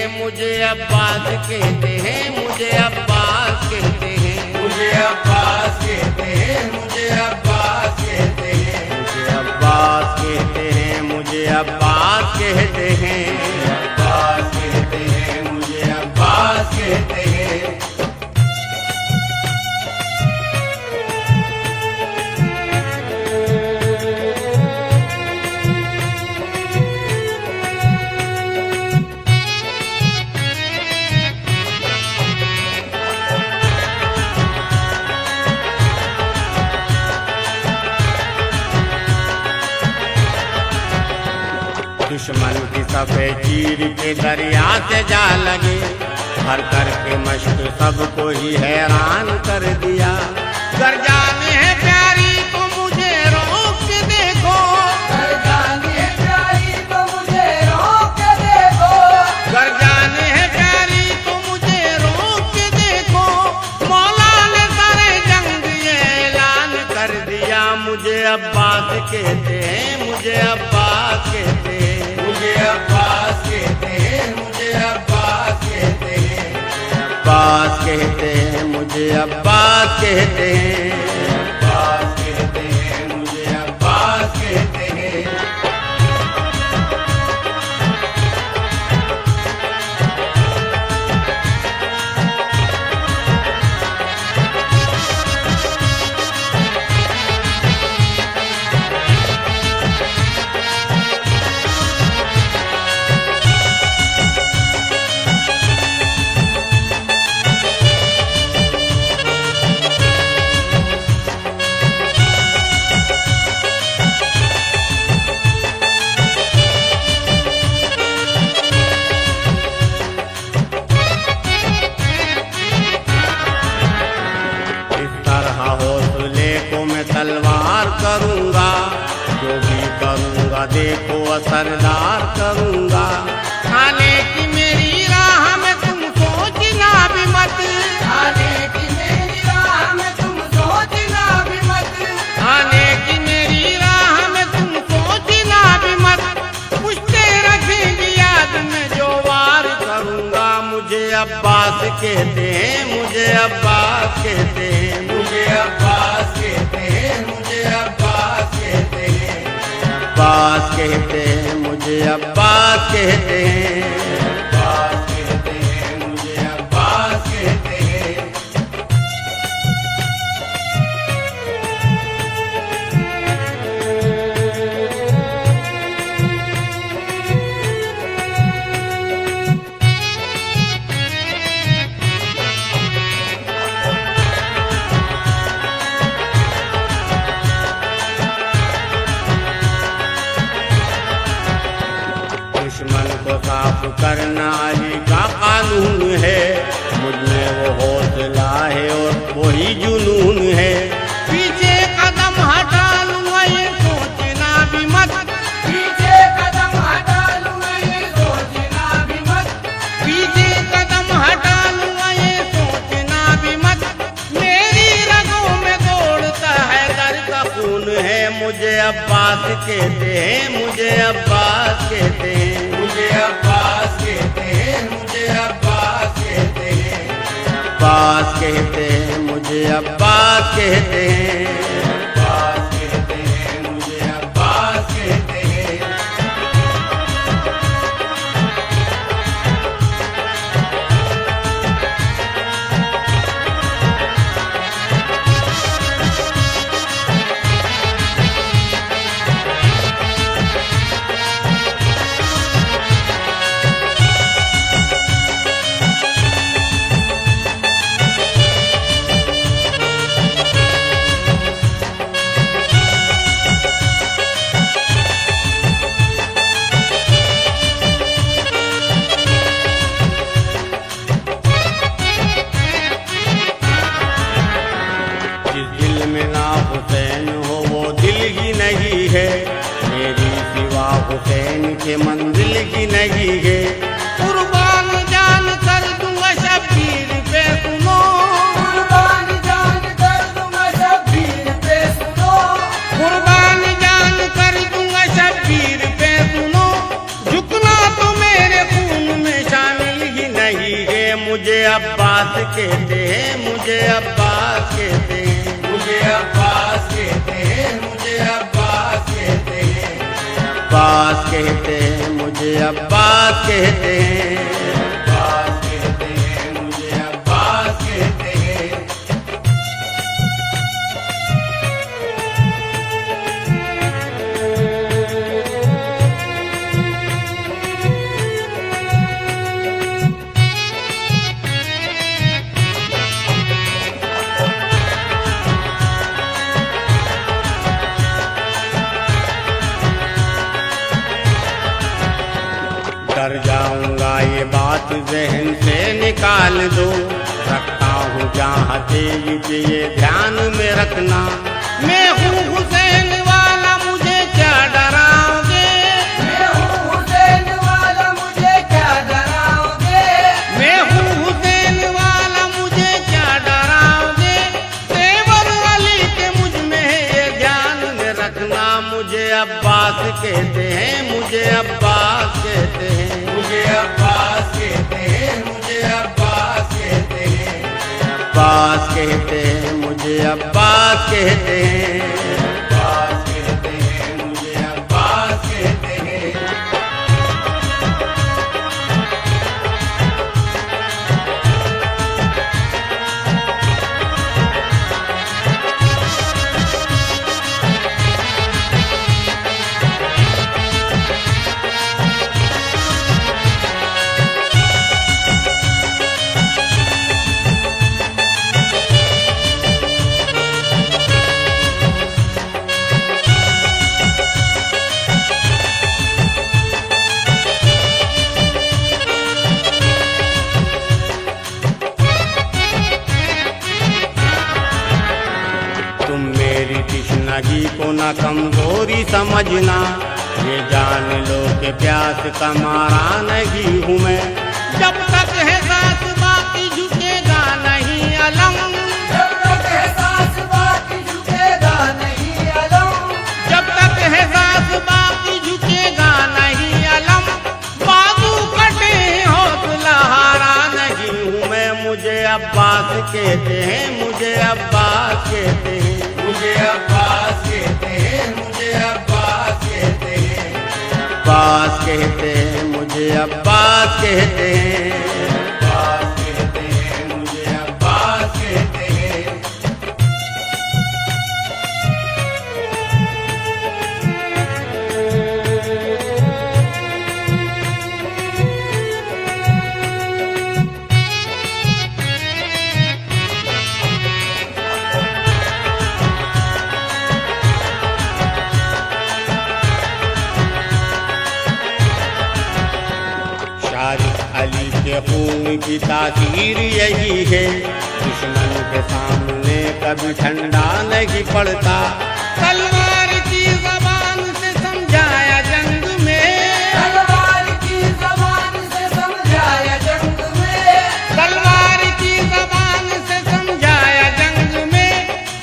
मुझे अब्बास कहते हैं, मुझे अब्बास कहते हैं, मुझे अब्बास कहते हैं, मुझे अब्बास कहते हैं, मुझे अब्बास कहते हैं, मुझे अब्बास कहते हैं, अब्बास कहते हैं, मुझे अब्बास कहते हैं। दुश्मन की सफे चीर के दरिया से जा लगे, भर कर के मश्क सबको ही हैरान कर दिया। घर जाने है प्यारी तो मुझे रोक के देखो, घर जाने है प्यारी तो मुझे रोक के देखो, घर जाने है प्यारी तो मुझे रोक के देखो। मौला ने सारे जंग ये ऐलान कर दिया। मुझे अब्बास कहते हैं, मुझे अब्बास कहते हैं, मुझे अब्बास कहते हैं, मुझे अब्बास कहते हैं, अब्बास कहते हैं, मुझे अब्बास कहते हैं, अब्बास कहते हैं, मुझे अब्बास कहते हैं। तलवार करूंगा, जो भी करूंगा देखो असरदार करूंगा। खाने की मेरी राह में तुम सोचना भी मत, खाने की मेरी राह में तुम सोचना भी मत, खाने की मेरी राह में तुम सोचना भी मत। पूछते रखेंगी याद में जो वार करूंगा। मुझे अब्बास कहते हैं, मुझे अब्बास कहते हैं, मुझे अब्बास कहते हैं, मुझे अब्बास कहते हैं, अब्बास कहते हैं, मुझे अब्बास कहते हैं, अब्बास कहते हैं, मुझे अब्बास कहते हैं। दुश्मन को साफ करना अली का कानून है। मुझ में वो हौसला है और वही जुनून है। पीछे कदम हटा लूंगा ये सोचना भी मत, पीछे कदम हटा लूंगा ये सोचना भी मत, पीछे कदम हटा लूंगा ये सोचना भी मत। मेरी रगों में दौड़ता है दर का खून है। मुझे अब्बास कहते हैं, मुझे अब्बास कहते हैं, मुझे अब्बास कहते हैं, मुझे अब्बास कहते हैं, अब्बास कहते हैं, मुझे अब्बास कहते हैं, अब्बास कहते हैं, मुझे अब्बास कहते हैं। हुसैन के मंजिल की नहीं है। कुर्बान जान कर दूंगा शब्बीर पे सुनो, कुर्बान जान कर दूंगा शब्बीर पे सुनो, कुर्बान जान कर दूंगा शब्बीर पे सुनो। झुकना तो मेरे खून में शामिल मुझे अब्बास कहते हैं, मुझे अब्बास कहते हैं, मुझे अब्बास कहते हैं, मुझे अब्बास कहते हैं, अब्बास कहते हैं, मुझे अब्बास कहते हैं। अब्बास कहते हैं, मुझे अब्बास कहते हैं। डर जाऊंगा ये बात जहन से निकाल दो, रखता हूँ जहाँ तेज ये ध्यान में रखना। मैं हूँ हुसैन वाला, मुझे क्या डराओगे? मैं हूँ हुसैन वाला, मुझे क्या डराओगे? मैं हूँ हुसैन वाला, मुझे क्या डराओगे? तेवर अली के मुझ में है ये ध्यान में रखना। मुझे अब्बास कहते हैं, मुझे अब्बास कहते हैं, मुझे अब्बास कहते हैं, मुझे अब्बास कहते हैं, अब्बास कहते हैं, मुझे अब्बास कहते हैं। अब्बास कहते हैं, मुझे अब्बास कहते हैं। तुम मेरी तृष्णागी को न कमजोरी समझना, ये जान लो कि प्यास का मारा नहीं हूँ मैं। जब तक है सांस बाकी झुकेगा नहीं अलम, जब तक है सांस बाकी झुकेगा नहीं अलम, जब तक है सांस बाकी झुकेगा नहीं अलम। बाजू कटे हौसला हारा नहीं हूँ मैं। मुझे अब्बास कहते हैं, मुझे अब्बास कहते हैं, मुझे अब्बास कहते हैं, मुझे अब्बास कहते हैं, अब्बास कहते हैं, मुझे अब्बास कहते हैं। अब्बास कहते हैं, मुझे अब्बास कहते हैं। शारिक अली के खून की तासीर यही है, दुश्मन के सामने कभी ठंडा नहीं पड़ता। तलवार की ज़बान से समझाया जंग में, तलवार की ज़बान से समझाया जंग में, तलवार की ज़बान से समझाया जंग में।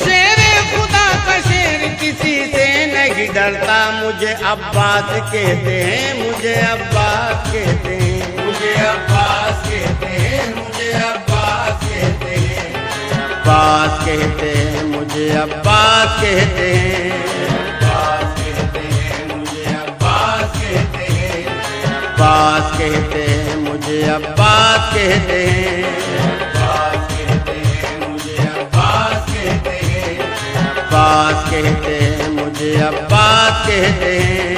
शेर खुदा का शेर किसी से नहीं डरता। मुझे अब्बास कहते हैं, मुझे अब्बास कहते हैं, मुझे अब्बास कहते हैं, मुझे अब्बास कहते हैं, अब्बास कहते हैं, मुझे अब्बास कहते हैं, अब्बास कहते हैं, मुझे अब्बास कहते हैं, अब्बास कहते हैं, मुझे अब्बास कहते हैं, अब्बास कहते हैं, मुझे अब्बास कहते हैं, अब्बास कहते हैं, मुझे अब्बास कहते हैं।